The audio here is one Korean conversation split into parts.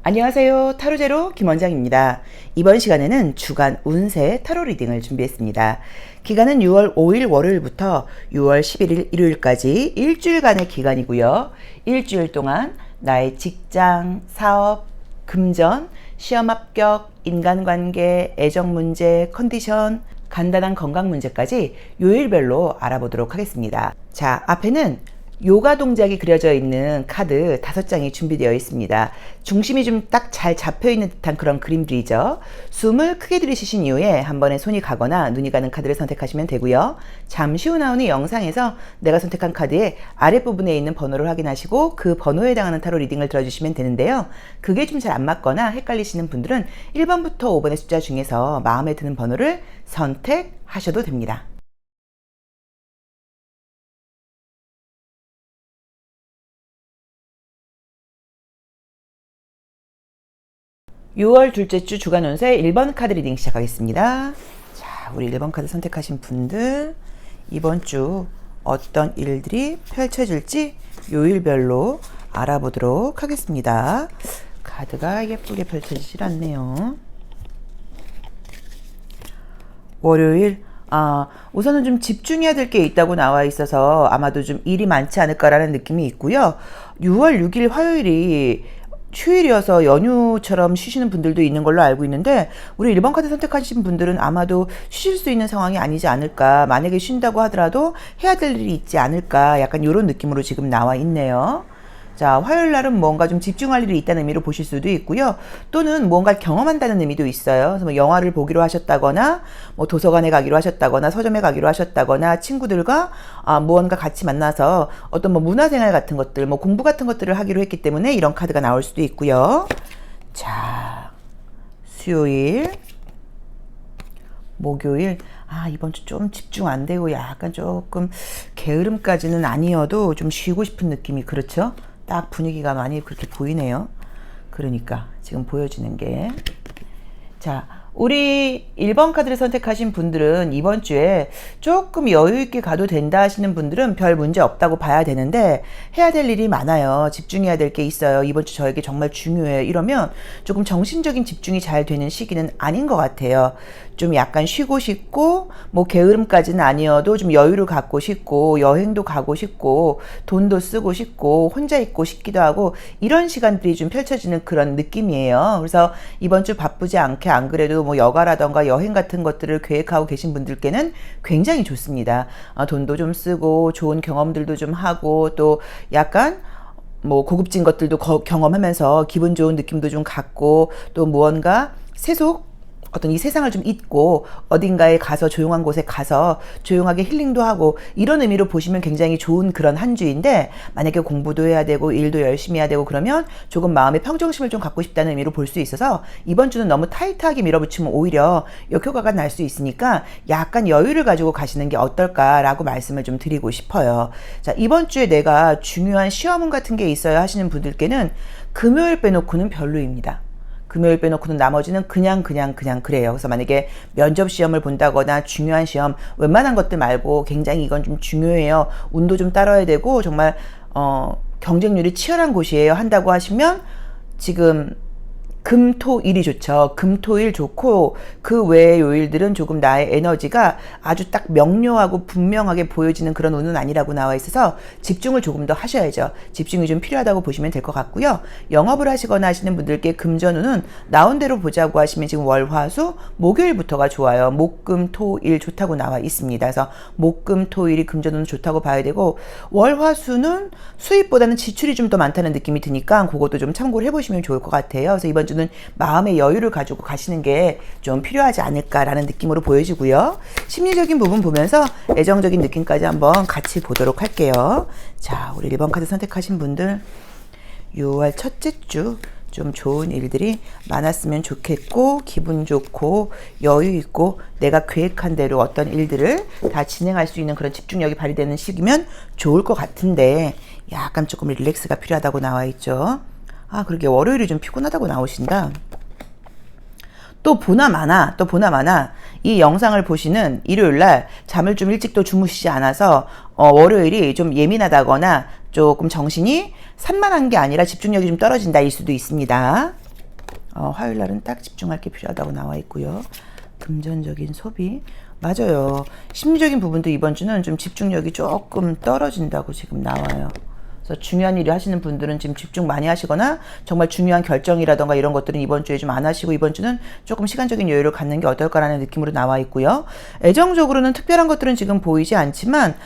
안녕하세요. 타로제로 김원장입니다. 이번 시간에는 주간 운세 타로 리딩을 준비했습니다. 기간은 6월 5일 월요일부터 6월 11일 일요일까지 일주일간의 기간이고요. 일주일 동안 나의 직장, 사업, 금전, 시험 합격, 인간관계, 애정 문제, 컨디션, 간단한 건강 문제까지 요일별로 알아보도록 하겠습니다. 자, 앞에는 요가 동작이 그려져 있는 카드 5장이 준비되어 있습니다. 중심이 좀 딱 잘 잡혀 있는 듯한 그런 그림들이죠. 숨을 크게 들이쉬신 이후에 한 번에 손이 가거나 눈이 가는 카드를 선택하시면 되고요. 잠시 후 나오는 영상에서 내가 선택한 카드의 아랫부분에 있는 번호를 확인하시고 그 번호에 해당하는 타로 리딩을 들어주시면 되는데요. 그게 좀 잘 안 맞거나 헷갈리시는 분들은 1번부터 5번의 숫자 중에서 마음에 드는 번호를 선택하셔도 됩니다. 6월 둘째 주 주간 운세 1번 카드 리딩 시작하겠습니다. 자, 우리 1번 카드 선택하신 분들 이번 주 어떤 일들이 펼쳐질지 요일별로 알아보도록 하겠습니다. 카드가 예쁘게 펼쳐지질 않네요. 월요일 우선은 좀 집중해야 될 게 있다고 나와 있어서 아마도 좀 일이 많지 않을까라는 느낌이 있고요. 6월 6일 화요일이 휴일이어서 연휴처럼 쉬시는 분들도 있는 걸로 알고 있는데 우리 1번 카드 선택하신 분들은 아마도 쉬실 수 있는 상황이 아니지 않을까, 만약에 쉰다고 하더라도 해야 될 일이 있지 않을까, 약간 이런 느낌으로 지금 나와 있네요. 자, 화요일 날은 뭔가 좀 집중할 일이 있다는 의미로 보실 수도 있고요. 또는 뭔가 경험한다는 의미도 있어요. 그래서 뭐 영화를 보기로 하셨다거나, 뭐 도서관에 가기로 하셨다거나, 서점에 가기로 하셨다거나, 친구들과 무언가 같이 만나서 어떤 뭐 문화생활 같은 것들, 뭐 공부 같은 것들을 하기로 했기 때문에 이런 카드가 나올 수도 있고요. 자, 수요일, 목요일, 이번 주 좀 집중 안 되고 약간 조금 게으름까지는 아니어도 좀 쉬고 싶은 느낌이, 그렇죠? 딱 분위기가 많이 그렇게 보이네요. 그러니까 지금 보여지는 게, 자, 우리 1번 카드를 선택하신 분들은 이번 주에 조금 여유 있게 가도 된다 하시는 분들은 별 문제 없다고 봐야 되는데, 해야 될 일이 많아요. 집중해야 될 게 있어요. 이번 주 저에게 정말 중요해요. 이러면 조금 정신적인 집중이 잘 되는 시기는 아닌 것 같아요. 좀 약간 쉬고 싶고, 뭐 게으름까지는 아니어도 좀 여유를 갖고 싶고, 여행도 가고 싶고, 돈도 쓰고 싶고, 혼자 있고 싶기도 하고, 이런 시간들이 좀 펼쳐지는 그런 느낌이에요. 그래서 이번 주 바쁘지 않게, 안 그래도 뭐 여가라던가 여행 같은 것들을 계획하고 계신 분들께는 굉장히 좋습니다. 돈도 좀 쓰고, 좋은 경험들도 좀 하고, 또 약간 뭐 고급진 것들도 경험하면서 기분 좋은 느낌도 좀 갖고, 또 무언가 세속 어떤 이 세상을 좀 잊고 어딘가에 가서, 조용한 곳에 가서 조용하게 힐링도 하고, 이런 의미로 보시면 굉장히 좋은 그런 한 주인데, 만약에 공부도 해야 되고 일도 열심히 해야 되고 그러면 조금 마음의 평정심을 좀 갖고 싶다는 의미로 볼 수 있어서 이번 주는 너무 타이트하게 밀어붙이면 오히려 역효과가 날 수 있으니까 약간 여유를 가지고 가시는 게 어떨까라고 말씀을 좀 드리고 싶어요. 자, 이번 주에 내가 중요한 시험은 같은 게 있어야 하시는 분들께는 금요일 빼놓고는 별로입니다. 금요일 빼놓고는 나머지는 그냥 그래요. 그래서 만약에 면접 시험을 본다거나 중요한 시험, 웬만한 것들 말고 굉장히 이건 좀 중요해요, 운도 좀 따라야 되고 정말 경쟁률이 치열한 곳이에요 한다고 하시면 지금 금, 토, 일이 좋죠. 금, 토, 일 좋고, 그 외의 요일들은 조금 나의 에너지가 아주 딱 명료하고 분명하게 보여지는 그런 운은 아니라고 나와 있어서 집중을 조금 더 하셔야죠. 집중이 좀 필요하다고 보시면 될 것 같고요. 영업을 하시거나 하시는 분들께 금전운은 나온 대로 보자고 하시면 지금 월, 화, 수, 목요일부터가 좋아요. 목, 금, 토, 일 좋다고 나와 있습니다. 그래서 목, 금, 토, 일이 금전운은 좋다고 봐야 되고, 월, 화, 수는 수입보다는 지출이 좀 더 많다는 느낌이 드니까 그것도 좀 참고를 해보시면 좋을 것 같아요. 그래서 이번 주는 마음의 여유를 가지고 가시는 게 좀 필요하지 않을까라는 느낌으로 보여지고요. 심리적인 부분 보면서 애정적인 느낌까지 한번 같이 보도록 할게요. 자, 우리 1번 카드 선택하신 분들 6월 첫째 주 좀 좋은 일들이 많았으면 좋겠고, 기분 좋고 여유 있고 내가 계획한 대로 어떤 일들을 다 진행할 수 있는 그런 집중력이 발휘되는 시기면 좋을 것 같은데, 약간 조금 릴렉스가 필요하다고 나와 있죠. 그러게 월요일이 좀 피곤하다고 나오신다. 또 보나마나 이 영상을 보시는 일요일날 잠을 좀 일찍 또 주무시지 않아서 월요일이 좀 예민하다거나 조금 정신이 산만한 게 아니라 집중력이 좀 떨어진다 일 수도 있습니다. 화요일 날은 딱 집중할 게 필요하다고 나와 있고요. 금전적인 소비. 맞아요. 심리적인 부분도 이번 주는 좀 집중력이 조금 떨어진다고 지금 나와요. 그래서 중요한 일을 하시는 분들은 지금 집중 많이 하시거나 정말 중요한 결정이라던가 이런 것들은 이번 주에 좀 안 하시고 이번 주는 조금 시간적인 여유를 갖는 게 어떨까라는 느낌으로 나와 있고요. 애정적으로는 특별한 것들은 지금 보이지 않지만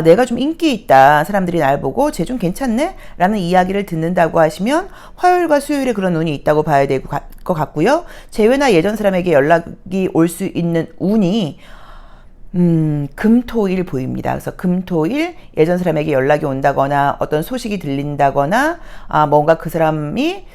내가 좀 인기 있다. 사람들이 날 보고 쟤 좀 괜찮네? 라는 이야기를 듣는다고 하시면 화요일과 수요일에 그런 운이 있다고 봐야 될 것 같고요. 재회나 예전 사람에게 연락이 올 수 있는 운이 금토일 보입니다. 그래서 금토일 예전 사람에게 연락이 온다거나 어떤 소식이 들린다거나 뭔가 그 사람이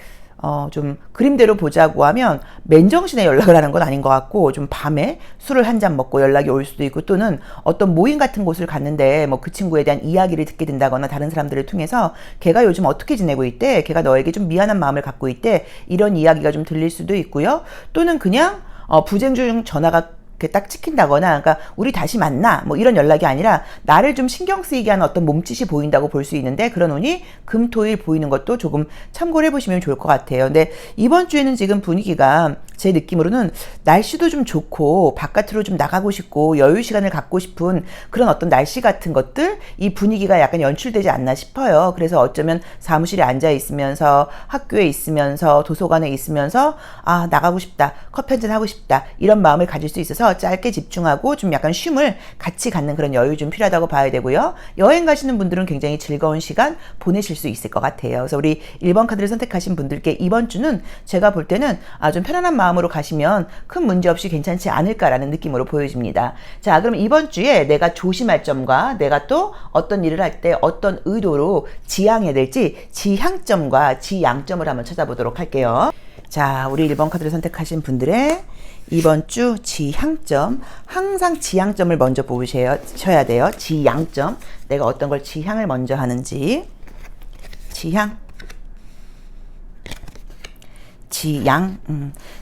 좀 그림대로 보자고 하면 맨정신에 연락을 하는 건 아닌 것 같고 좀 밤에 술을 한 잔 먹고 연락이 올 수도 있고 또는 어떤 모임 같은 곳을 갔는데 뭐 그 친구에 대한 이야기를 듣게 된다거나 다른 사람들을 통해서 걔가 요즘 어떻게 지내고 있대? 걔가 너에게 좀 미안한 마음을 갖고 있대? 이런 이야기가 좀 들릴 수도 있고요. 또는 그냥 부쟁 중 전화가 딱 찍힌다거나, 그러니까 우리 다시 만나 뭐 이런 연락이 아니라 나를 좀 신경 쓰이게 하는 어떤 몸짓이 보인다고 볼 수 있는데 그런 운이 금토일 보이는 것도 조금 참고를 해보시면 좋을 것 같아요. 근데 이번 주에는 지금 분위기가 제 느낌으로는 날씨도 좀 좋고 바깥으로 좀 나가고 싶고 여유 시간을 갖고 싶은 그런 어떤 날씨 같은 것들, 이 분위기가 약간 연출되지 않나 싶어요. 그래서 어쩌면 사무실에 앉아 있으면서 학교에 있으면서 도서관에 있으면서 나가고 싶다, 커피 한잔 하고 싶다 이런 마음을 가질 수 있어서 짧게 집중하고 좀 약간 쉼을 같이 갖는 그런 여유 좀 필요하다고 봐야 되고요. 여행 가시는 분들은 굉장히 즐거운 시간 보내실 수 있을 것 같아요. 그래서 우리 1번 카드를 선택하신 분들께 이번 주는 제가 볼 때는 좀 편안한 마음으로 가시면 큰 문제 없이 괜찮지 않을까라는 느낌으로 보여집니다. 자, 그럼 이번 주에 내가 조심할 점과 내가 또 어떤 일을 할 때 어떤 의도로 지향해야 될지 지향점과 지양점을 한번 찾아보도록 할게요. 자, 우리 1번 카드를 선택하신 분들의 이번 주 지향점, 항상 지향점을 먼저 보셔야 돼요. 지향점, 내가 어떤 걸 지향을 먼저 하는지. 지향,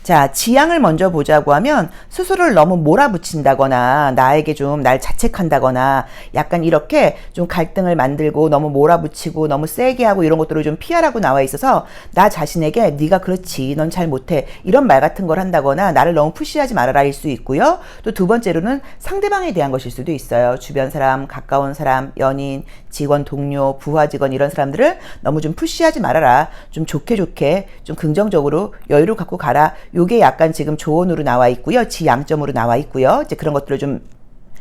자, 지향을 먼저 보자고 하면 스스로를 너무 몰아붙인다거나 나에게 좀 날 자책한다거나 약간 이렇게 좀 갈등을 만들고 너무 몰아붙이고 너무 세게 하고 이런 것들을 좀 피하라고 나와 있어서 나 자신에게 네가 그렇지, 넌 잘 못해 이런 말 같은 걸 한다거나 나를 너무 푸시하지 말아라일 수 있고요. 또 두 번째로는 상대방에 대한 것일 수도 있어요. 주변 사람, 가까운 사람, 연인, 직원, 동료, 부하 직원 이런 사람들을 너무 좀 푸시하지 말아라. 좀 좋게 좀 긍정적으로 여유를 갖고 가라. 요게 약간 지금 조언으로 나와 있고요. 지양점으로 나와 있고요. 이제 그런 것들을 좀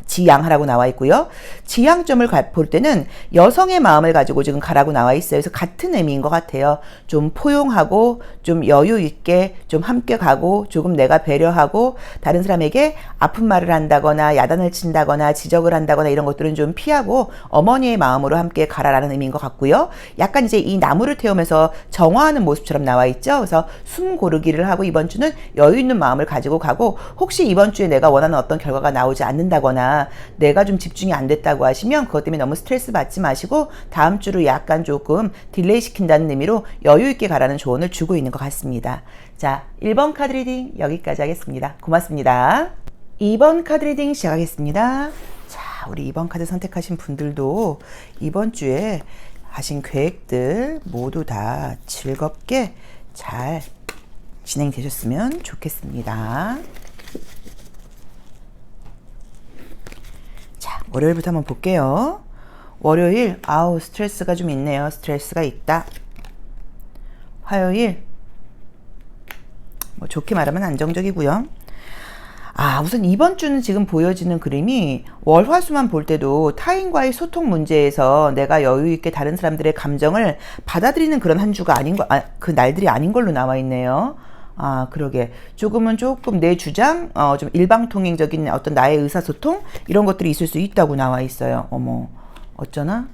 지양하라고 나와 있고요. 지향점을 볼 때는 여성의 마음을 가지고 지금 가라고 나와 있어요. 그래서 같은 의미인 것 같아요. 좀 포용하고 좀 여유 있게 좀 함께 가고 조금 내가 배려하고 다른 사람에게 아픈 말을 한다거나 야단을 친다거나 지적을 한다거나 이런 것들은 좀 피하고 어머니의 마음으로 함께 가라라는 의미인 것 같고요. 약간 이제 이 나무를 태우면서 정화하는 모습처럼 나와 있죠. 그래서 숨 고르기를 하고 이번 주는 여유 있는 마음을 가지고 가고 혹시 이번 주에 내가 원하는 어떤 결과가 나오지 않는다거나 내가 좀 집중이 안 됐다고 하시면 그것 때문에 너무 스트레스 받지 마시고 다음 주로 약간 조금 딜레이 시킨다는 의미로 여유 있게 가라는 조언을 주고 있는 것 같습니다. 자, 1번 카드 리딩 여기까지 하겠습니다. 고맙습니다. 2번 카드 리딩 시작하겠습니다. 자, 우리 2번 카드 선택하신 분들도 이번 주에 하신 계획들 모두 다 즐겁게 잘 진행되셨으면 좋겠습니다. 자, 월요일부터 한번 볼게요. 월요일, 스트레스가 좀 있네요. 스트레스가 있다. 화요일, 뭐 좋게 말하면 안정적이고요. 우선 이번 주는 지금 보여지는 그림이 월화수만 볼 때도 타인과의 소통 문제에서 내가 여유 있게 다른 사람들의 감정을 받아들이는 그런 한 주가 그 날들이 아닌 걸로 나와 있네요. 그러게. 조금 내 주장, 좀 일방통행적인 어떤 나의 의사소통? 이런 것들이 있을 수 있다고 나와 있어요. 어머, 어쩌나?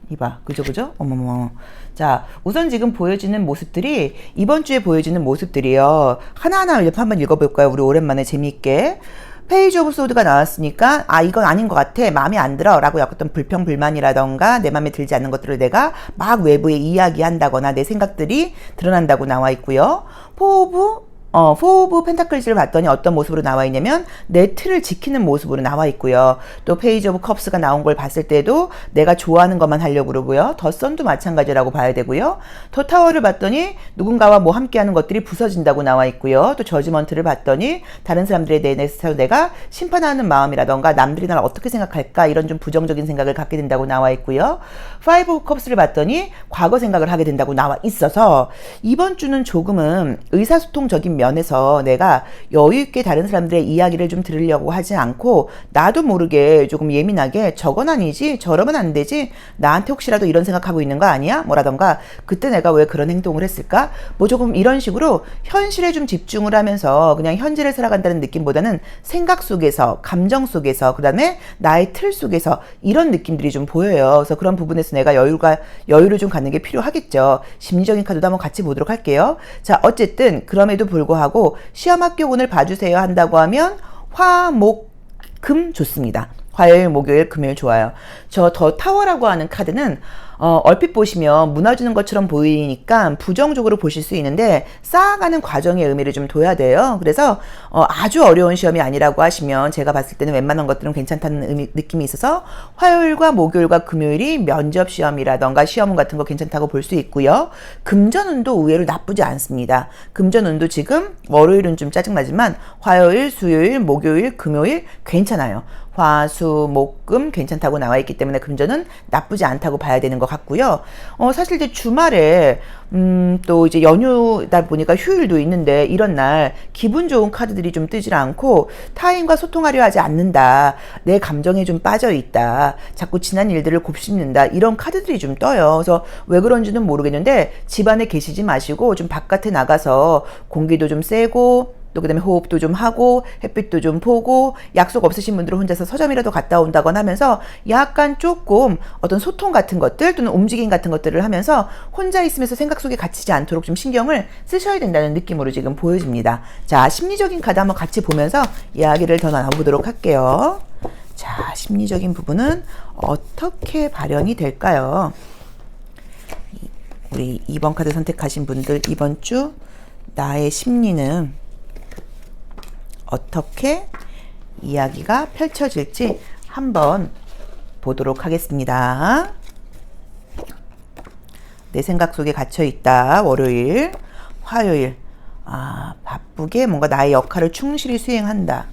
이봐. 그죠? 어머머. 자, 우선 지금 보여지는 모습들이, 이번 주에 보여지는 모습들이요. 하나하나 한번 읽어볼까요? 우리 오랜만에 재미있게. 페이지 오브 소드가 나왔으니까 이건 아닌 것 같아, 마음에 안 들어 라고 어떤 불평불만이라던가 내 마음에 들지 않는 것들을 내가 막 외부에 이야기한다거나 내 생각들이 드러난다고 나와 있고요. 포 오브 포 오브 펜타클즈를 봤더니 어떤 모습으로 나와 있냐면 내 틀을 지키는 모습으로 나와 있고요. 또 페이지 오브 컵스가 나온 걸 봤을 때도 내가 좋아하는 것만 하려고 그러고요. 더 선도 마찬가지라고 봐야 되고요. 더 타워를 봤더니 누군가와 뭐 함께하는 것들이 부서진다고 나와 있고요. 또 저지먼트를 봤더니 다른 사람들에 대해서 내가 심판하는 마음이라던가 남들이 날 어떻게 생각할까 이런 좀 부정적인 생각을 갖게 된다고 나와 있고요. 파이브 오브 컵스를 봤더니 과거 생각을 하게 된다고 나와 있어서 이번 주는 조금은 의사소통적인 면에서 내가 여유있게 다른 사람들의 이야기를 좀 들으려고 하지 않고 나도 모르게 조금 예민하게 저건 아니지 저러면 안 되지 나한테 혹시라도 이런 생각하고 있는 거 아니야? 뭐라던가 그때 내가 왜 그런 행동을 했을까? 뭐 조금 이런 식으로 현실에 좀 집중을 하면서 그냥 현재를 살아간다는 느낌보다는 생각 속에서 감정 속에서 그 다음에 나의 틀 속에서 이런 느낌들이 좀 보여요. 그래서 그런 부분에서 내가 여유를 좀 갖는 게 필요하겠죠. 심리적인 카드도 한번 같이 보도록 할게요. 자, 어쨌든 그럼에도 불구하고 시험 합격운을 봐주세요 한다고 하면 화, 목, 금 좋습니다. 화요일, 목요일, 금요일 좋아요. 저 더 타워라고 하는 카드는 얼핏 보시면 무너지는 것처럼 보이니까 부정적으로 보실 수 있는데 쌓아가는 과정의 의미를 좀 둬야 돼요. 그래서 아주 어려운 시험이 아니라고 하시면 제가 봤을 때는 웬만한 것들은 괜찮다는 느낌이 있어서 화요일과 목요일과 금요일이 면접 시험이라던가 시험운 같은 거 괜찮다고 볼 수 있고요. 금전운도 의외로 나쁘지 않습니다. 금전운도 지금 월요일은 좀 짜증나지만 화요일, 수요일, 목요일, 금요일 괜찮아요. 화, 수, 목, 금 괜찮다고 나와 있기 때문에 금전은 나쁘지 않다고 봐야 되는 것 같고요. 사실 이제 주말에 또 이제 연휴다 보니까 휴일도 있는데 이런 날 기분 좋은 카드들이 좀 뜨질 않고 타인과 소통하려 하지 않는다. 내 감정에 좀 빠져 있다. 자꾸 지난 일들을 곱씹는다. 이런 카드들이 좀 떠요. 그래서 왜 그런지는 모르겠는데 집안에 계시지 마시고 좀 바깥에 나가서 공기도 좀 쐬고 또 그다음에 호흡도 좀 하고 햇빛도 좀 보고 약속 없으신 분들은 혼자서 서점이라도 갔다 온다거나 하면서 약간 조금 어떤 소통 같은 것들 또는 움직임 같은 것들을 하면서 혼자 있으면서 생각 속에 갇히지 않도록 좀 신경을 쓰셔야 된다는 느낌으로 지금 보여집니다. 자, 심리적인 카드 한번 같이 보면서 이야기를 더 나눠보도록 할게요. 자, 심리적인 부분은 어떻게 발현이 될까요? 우리 2번 카드 선택하신 분들 이번 주 나의 심리는 어떻게 이야기가 펼쳐질지 한번 보도록 하겠습니다. 내 생각 속에 갇혀 있다. 월요일, 화요일. 바쁘게 뭔가 나의 역할을 충실히 수행한다.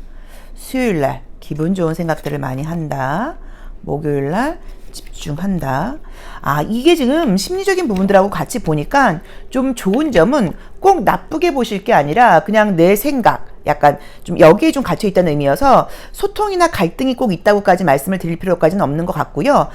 수요일날 기분 좋은 생각들을 많이 한다. 목요일날 집중한다. 이게 지금 심리적인 부분들하고 같이 보니까 좀 좋은 점은 꼭 나쁘게 보실 게 아니라 그냥 내 생각, 약간 좀 여기에 좀 갇혀 있다는 의미여서 소통이나 갈등이 꼭 있다고까지 말씀을 드릴 필요까지는 없는 것 같고요.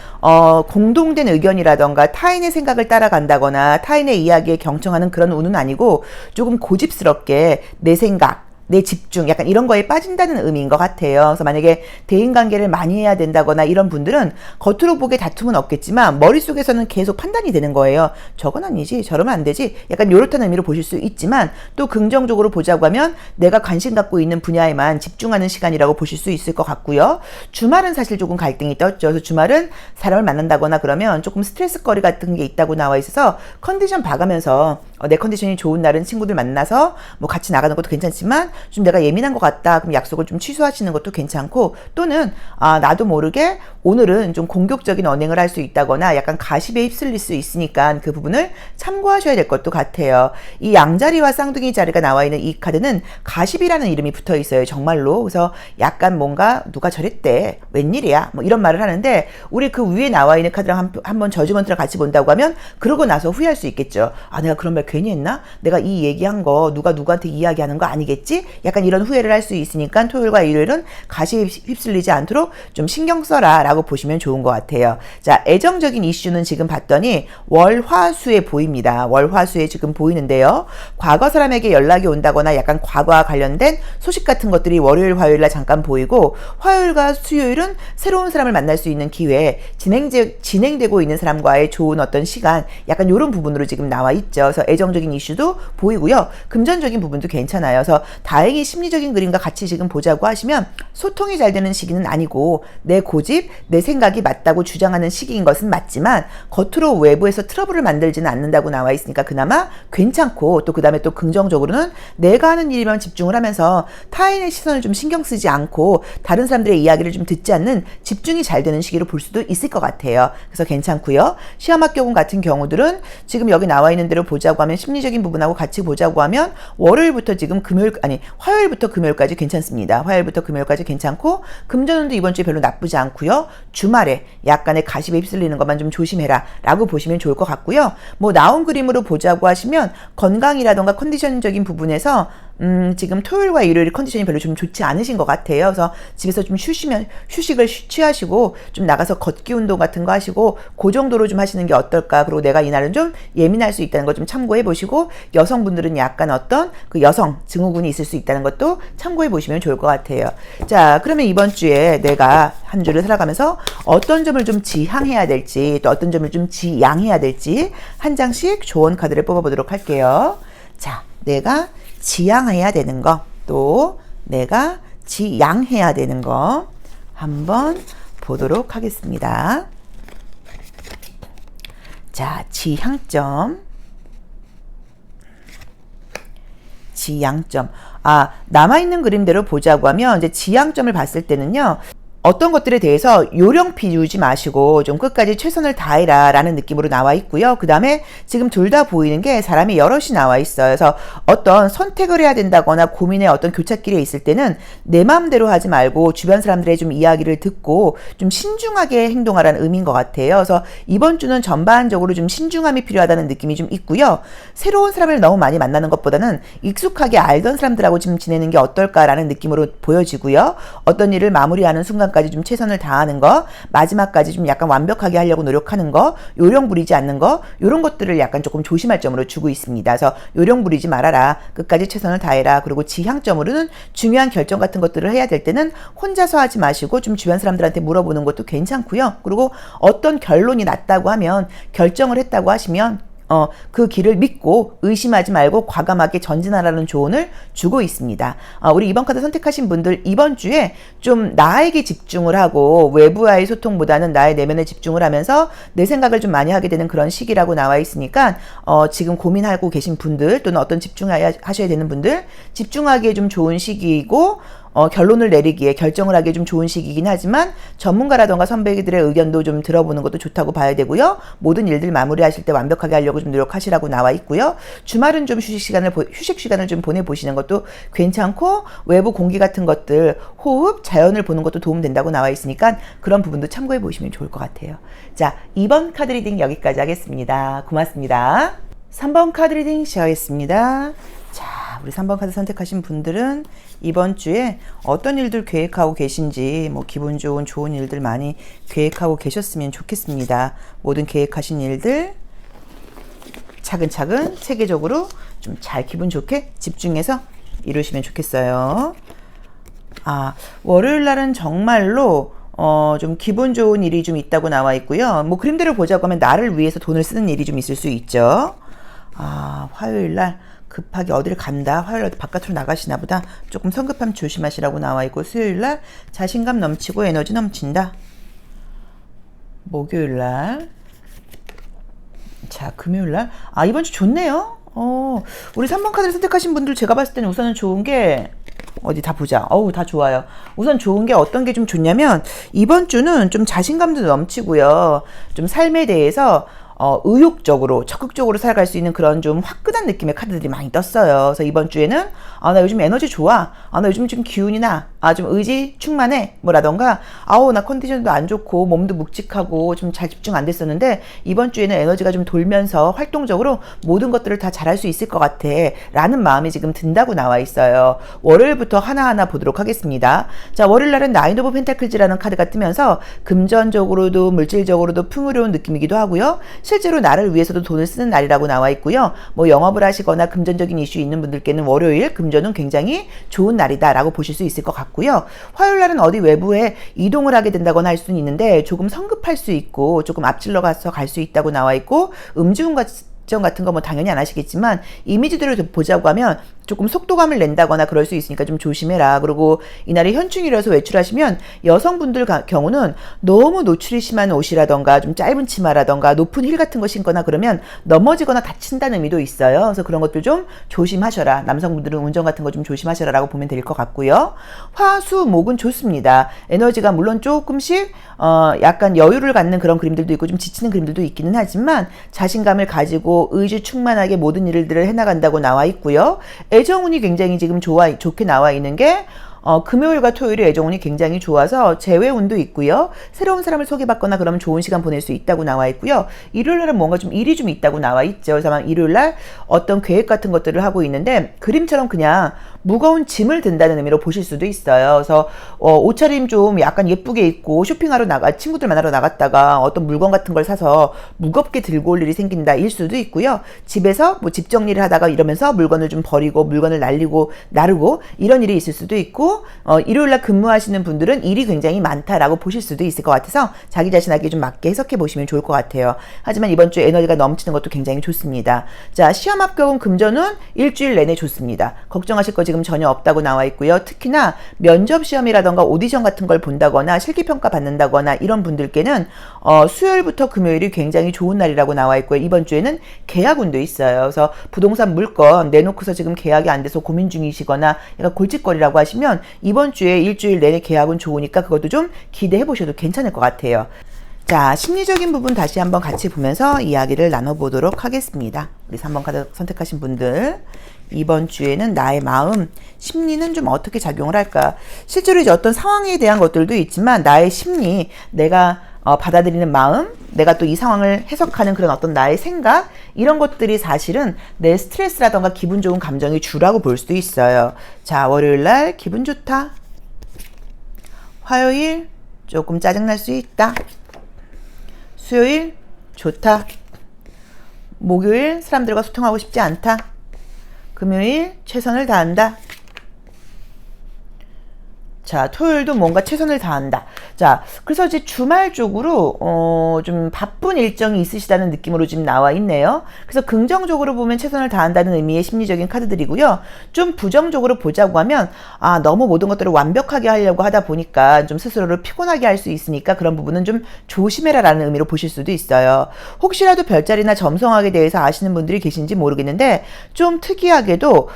공동된 의견이라던가 타인의 생각을 따라간다거나 타인의 이야기에 경청하는 그런 운은 아니고 조금 고집스럽게 내 생각, 내 집중 약간 이런 거에 빠진다는 의미인 것 같아요. 그래서 만약에 대인관계를 많이 해야 된다거나 이런 분들은 겉으로 보기에 다툼은 없겠지만 머릿속에서는 계속 판단이 되는 거예요. 저건 아니지 저러면 안 되지 약간 요렇다는 의미로 보실 수 있지만 또 긍정적으로 보자고 하면 내가 관심 갖고 있는 분야에만 집중하는 시간이라고 보실 수 있을 것 같고요. 주말은 사실 조금 갈등이 떴죠. 그래서 주말은 사람을 만난다거나 그러면 조금 스트레스거리 같은 게 있다고 나와 있어서 컨디션 봐가면서 내 컨디션이 좋은 날은 친구들 만나서 뭐 같이 나가는 것도 괜찮지만 좀 내가 예민한 것 같다. 그럼 약속을 좀 취소하시는 것도 괜찮고 또는 나도 모르게 오늘은 좀 공격적인 언행을 할 수 있다거나 약간 가십에 휩쓸릴 수 있으니까 그 부분을 참고하셔야 될 것도 같아요. 이 양자리와 쌍둥이 자리가 나와 있는 이 카드는 가십이라는 이름이 붙어 있어요. 정말로. 그래서 약간 뭔가 누가 저랬대. 웬일이야. 뭐 이런 말을 하는데 우리 그 위에 나와 있는 카드랑 한번 저지먼트랑 같이 본다고 하면 그러고 나서 후회할 수 있겠죠. 내가 그런 말 괜히 했나? 내가 이 얘기한 거 누가 누구한테 이야기하는 거 아니겠지? 약간 이런 후회를 할 수 있으니까 토요일과 일요일은 가시에 휩쓸리지 않도록 좀 신경 써라 라고 보시면 좋은 것 같아요. 자, 애정적인 이슈는 지금 봤더니 월화수에 보입니다. 월화수에 지금 보이는데요. 과거 사람에게 연락이 온다거나 약간 과거와 관련된 소식 같은 것들이 월요일, 화요일날 잠깐 보이고 화요일과 수요일은 새로운 사람을 만날 수 있는 기회, 진행되고 있는 사람과의 좋은 어떤 시간, 약간 이런 부분으로 지금 나와 있죠. 그래서 애정적인 이슈도 보이고요. 금전적인 부분도 괜찮아요. 그래서 다행히 심리적인 그림과 같이 지금 보자고 하시면 소통이 잘 되는 시기는 아니고 내 고집, 내 생각이 맞다고 주장하는 시기인 것은 맞지만 겉으로 외부에서 트러블을 만들지는 않는다고 나와 있으니까 그나마 괜찮고, 또 그 다음에 또 긍정적으로는 내가 하는 일에만 집중을 하면서 타인의 시선을 좀 신경 쓰지 않고 다른 사람들의 이야기를 좀 듣지 않는 집중이 잘 되는 시기로 볼 수도 있을 것 같아요. 그래서 괜찮고요. 시험합격운 같은 경우들은 지금 여기 나와 있는 대로 보자고 하면 심리적인 부분하고 같이 보자고 하면 월요일부터 지금 화요일부터 금요일까지 괜찮습니다. 화요일부터 금요일까지 괜찮고 금전운도 이번 주에 별로 나쁘지 않고요. 주말에 약간의 가십에 휩쓸리는 것만 좀 조심해라 라고 보시면 좋을 것 같고요. 뭐 나온 그림으로 보자고 하시면 건강이라던가 컨디션적인 부분에서 지금 토요일과 일요일 컨디션이 별로 좀 좋지 않으신 것 같아요. 그래서 집에서 좀 휴식을 취하시고 좀 나가서 걷기 운동 같은 거 하시고 그 정도로 좀 하시는 게 어떨까. 그리고 내가 이날은 좀 예민할 수 있다는 거 좀 참고해 보시고, 여성분들은 약간 어떤 그 여성 증후군이 있을 수 있다는 것도 참고해 보시면 좋을 것 같아요. 자, 그러면 이번 주에 내가 한 주를 살아가면서 어떤 점을 좀 지향해야 될지, 또 어떤 점을 좀 지양해야 될지 한 장씩 조언 카드를 뽑아보도록 할게요. 자, 내가 지향해야 되는 거, 또 내가 지양해야 되는 거 한번 보도록 하겠습니다. 자, 지향점. 남아있는 그림대로 보자고 하면 이제 지향점을 봤을 때는요, 어떤 것들에 대해서 요령 피우지 마시고 좀 끝까지 최선을 다해라 라는 느낌으로 나와 있고요. 그 다음에 지금 둘 다 보이는 게 사람이 여럿이 나와 있어요. 그래서 어떤 선택을 해야 된다거나 고민의 어떤 교착길에 있을 때는 내 마음대로 하지 말고 주변 사람들의 좀 이야기를 듣고 좀 신중하게 행동하라는 의미인 것 같아요. 그래서 이번 주는 전반적으로 좀 신중함이 필요하다는 느낌이 좀 있고요. 새로운 사람을 너무 많이 만나는 것보다는 익숙하게 알던 사람들하고 좀 지내는 게 어떨까라는 느낌으로 보여지고요. 어떤 일을 마무리하는 순간 까지 좀 최선을 다하는 거, 마지막까지 좀 약간 완벽하게 하려고 노력하는 거, 요령 부리지 않는 거, 이런 것들을 약간 조금 조심할 점으로 주고 있습니다. 그래서 요령 부리지 말아라, 끝까지 최선을 다해라. 그리고 지향점으로는 중요한 결정 같은 것들을 해야 될 때는 혼자서 하지 마시고 좀 주변 사람들한테 물어보는 것도 괜찮고요. 그리고 어떤 결론이 났다고 하면, 결정을 했다고 하시면 그 길을 믿고 의심하지 말고 과감하게 전진하라는 조언을 주고 있습니다. 우리 이번 카드 선택하신 분들, 이번 주에 좀 나에게 집중을 하고 외부와의 소통보다는 나의 내면에 집중을 하면서 내 생각을 좀 많이 하게 되는 그런 시기라고 나와 있으니까 지금 고민하고 계신 분들, 또는 어떤 집중하셔야 되는 분들, 집중하기에 좀 좋은 시기이고 결론을 내리기에, 결정을 하기에 좀 좋은 시기이긴 하지만 전문가라던가 선배들의 의견도 좀 들어보는 것도 좋다고 봐야 되고요. 모든 일들 마무리하실 때 완벽하게 하려고 좀 노력하시라고 나와 있고요. 주말은 좀 휴식 시간을 좀 보내보시는 것도 괜찮고, 외부 공기 같은 것들, 호흡, 자연을 보는 것도 도움된다고 나와 있으니까 그런 부분도 참고해 보시면 좋을 것 같아요. 자, 2번 카드 리딩 여기까지 하겠습니다. 고맙습니다. 3번 카드 리딩 시작하겠습니다. 자, 우리 3번 카드 선택하신 분들은 이번 주에 어떤 일들 계획하고 계신지, 뭐 기분 좋은 일들 많이 계획하고 계셨으면 좋겠습니다. 모든 계획하신 일들 차근차근 체계적으로 좀 잘 기분 좋게 집중해서 이루시면 좋겠어요. 월요일 날은 정말로 좀 기분 좋은 일이 좀 있다고 나와 있고요. 뭐 그림대로 보자고 하면 나를 위해서 돈을 쓰는 일이 좀 있을 수 있죠. 화요일 날 급하게 어디를 간다, 화요일 날 바깥으로 나가시나 보다, 조금 성급함 조심하시라고 나와 있고, 수요일 날 자신감 넘치고 에너지 넘친다. 목요일 날, 자, 금요일 날, 이번 주 좋네요. 우리 3번 카드를 선택하신 분들 제가 봤을 때는 우선은 좋은 게, 어디 다 보자. 다 좋아요. 우선 좋은 게 어떤 게 좀 좋냐면, 이번 주는 좀 자신감도 넘치고요. 좀 삶에 대해서 의욕적으로 적극적으로 살아갈 수 있는 그런 좀 화끈한 느낌의 카드들이 많이 떴어요. 그래서 이번 주에는 나 요즘 에너지 좋아, 나 요즘 좀 기운이 나, 좀 의지 충만해, 뭐라던가 나 컨디션도 안 좋고 몸도 묵직하고 좀 잘 집중 안 됐었는데 이번 주에는 에너지가 좀 돌면서 활동적으로 모든 것들을 다 잘할 수 있을 것 같아 라는 마음이 지금 든다고 나와 있어요. 월요일부터 하나하나 보도록 하겠습니다. 자, 월요일 날은 나인 오브 펜타클즈라는 카드가 뜨면서 금전적으로도 물질적으로도 풍요로운 느낌이기도 하고요. 실제로 나를 위해서도 돈을 쓰는 날이라고 나와 있고요. 뭐 영업을 하시거나 금전적인 이슈 있는 분들께는 월요일 금전은 굉장히 좋은 날이다라고 보실 수 있을 것 같고요. 화요일 날은 어디 외부에 이동을 하게 된다거나 할 수는 있는데 조금 성급할 수 있고 조금 앞질러 가서 갈 수 있다고 나와 있고, 작전 같은 거 뭐 당연히 안 하시겠지만 이미지대로 보자고 하면 조금 속도감을 낸다거나 그럴 수 있으니까 좀 조심해라. 그리고 이날이 현충일이라서 외출하시면 여성분들 경우는 너무 노출이 심한 옷이라던가 좀 짧은 치마라던가 높은 힐 같은 거 신거나 그러면 넘어지거나 다친다는 의미도 있어요. 그래서 그런 것들 좀 조심하셔라. 남성분들은 운전 같은 거 좀 조심하셔라 라고 보면 될 것 같고요. 화, 수, 목은 좋습니다. 에너지가 물론 조금씩 약간 여유를 갖는 그런 그림들도 있고 좀 지치는 그림들도 있기는 하지만 자신감을 가지고 의지 충만하게 모든 일들을 해나간다고 나와 있고요. 애정운이 굉장히 지금 좋게 나와 있는 게 금요일과 토요일에 애정운이 굉장히 좋아서 재회운도 있고요. 새로운 사람을 소개받거나 그러면 좋은 시간 보낼 수 있다고 나와 있고요. 일요일날은 뭔가 좀 일이 좀 있다고 나와 있죠. 그래서 일요일날 어떤 계획 같은 것들을 하고 있는데 그림처럼 그냥 무거운 짐을 든다는 의미로 보실 수도 있어요. 그래서 옷차림 좀 약간 예쁘게 입고 쇼핑하러 친구들 만나러 나갔다가 어떤 물건 같은 걸 사서 무겁게 들고 올 일이 생긴다 일 수도 있고요. 집에서 뭐 집 정리를 하다가 이러면서 물건을 좀 버리고 물건을 나르고 이런 일이 있을 수도 있고 일요일날 근무하시는 분들은 일이 굉장히 많다라고 보실 수도 있을 것 같아서 자기 자신에게 좀 맞게 해석해 보시면 좋을 것 같아요. 하지만 이번 주에 에너지가 넘치는 것도 굉장히 좋습니다. 자, 시험 합격은 금전운 일주일 내내 좋습니다. 걱정하실 거 지금 전혀 없다고 나와 있고요. 특히나 면접 시험이라던가 오디션 같은 걸 본다거나 실기평가 받는다거나 이런 분들께는 수요일부터 금요일이 굉장히 좋은 날이라고 나와 있고요. 이번 주에는 계약운도 있어요. 그래서 부동산 물건 내놓고서 지금 계약이 안 돼서 고민 중이시거나 약간 골칫거리라고 하시면 이번 주에 일주일 내내 계약은 좋으니까 그것도 좀 기대해 보셔도 괜찮을 것 같아요. 자, 심리적인 부분 다시 한번 같이 보면서 이야기를 나눠보도록 하겠습니다. 우리 3번 카드 선택하신 분들 이번 주에는 나의 마음, 심리는 좀 어떻게 작용을 할까? 실제로 이제 어떤 상황에 대한 것들도 있지만 나의 심리, 내가 받아들이는 마음, 내가 또 이 상황을 해석하는 그런 어떤 나의 생각 이런 것들이 사실은 내 스트레스라던가 기분 좋은 감정의 주라고 볼 수도 있어요. 자, 월요일날 기분 좋다. 화요일 조금 짜증날 수 있다. 수요일 좋다. 목요일 사람들과 소통하고 싶지 않다. 금요일 최선을 다한다. 자, 토요일도 뭔가 최선을 다한다. 자, 그래서 이제 주말 쪽으로 좀 바쁜 일정이 있으시다는 느낌으로 지금 나와 있네요. 그래서 긍정적으로 보면 최선을 다한다는 의미의 심리적인 카드들이고요. 좀 부정적으로 보자고 하면 너무 모든 것들을 완벽하게 하려고 하다 보니까 좀 스스로를 피곤하게 할 수 있으니까 그런 부분은 좀 조심해라라는 의미로 보실 수도 있어요. 혹시라도 별자리나 점성학에 대해서 아시는 분들이 계신지 모르겠는데 좀 특이하게도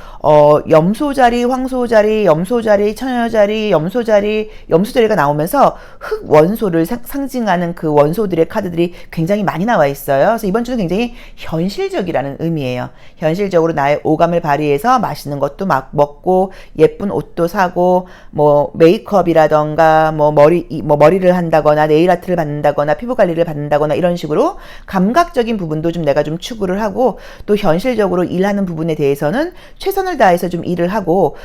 염소자리, 황소자리, 염소자리, 처녀자리, 염소자리가 나오면서 흑 원소를 상징하는 그 원소들의 카드들이 굉장히 많이 나와 있어요. 그래서 이번 주는 굉장히 현실적이라는 의미예요. 현실적으로 나의 오감을 발휘해서 맛있는 것도 막 먹고 예쁜 옷도 사고 뭐 메이크업이라던가 머리를 한다거나 네일 아트를 받는다거나 피부 관리를 받는다거나 이런 식으로 감각적인 부분도 좀 내가 좀 추구를 하고 또 현실적으로 일하는 부분에 대해서는 최선을 다해서 좀 일을 하고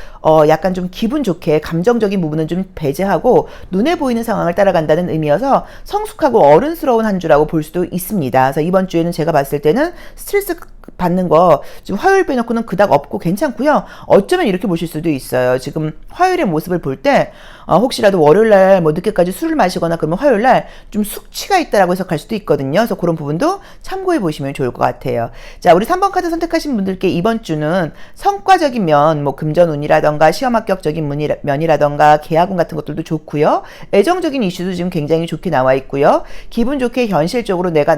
약간 좀 기분 좋게 감정적인 부분은 좀 배제하고 눈에 보이는 상황을 따라간다는 의미여서 성숙하고 어른스러운 한 주라고 볼 수도 있습니다. 그래서 이번 주에는 제가 봤을 때는 스트레스 받는 거 지금 화요일 빼놓고는 그닥 없고 괜찮고요. 어쩌면 이렇게 보실 수도 있어요. 지금 화요일의 모습을 볼 때 혹시라도 월요일날 뭐 늦게까지 술을 마시거나 그러면 화요일날 좀 숙취가 있다라고 해석할 수도 있거든요. 그래서 그런 부분도 참고해 보시면 좋을 것 같아요. 자, 우리 3번 카드 선택하신 분들께 이번 주는 성과적인 면, 뭐 금전운이라던가 시험 합격적인 면이라던가 계약운 같은 것들도 좋고요. 애정적인 이슈도 지금 굉장히 좋게 나와 있고요. 기분 좋게 현실적으로 내가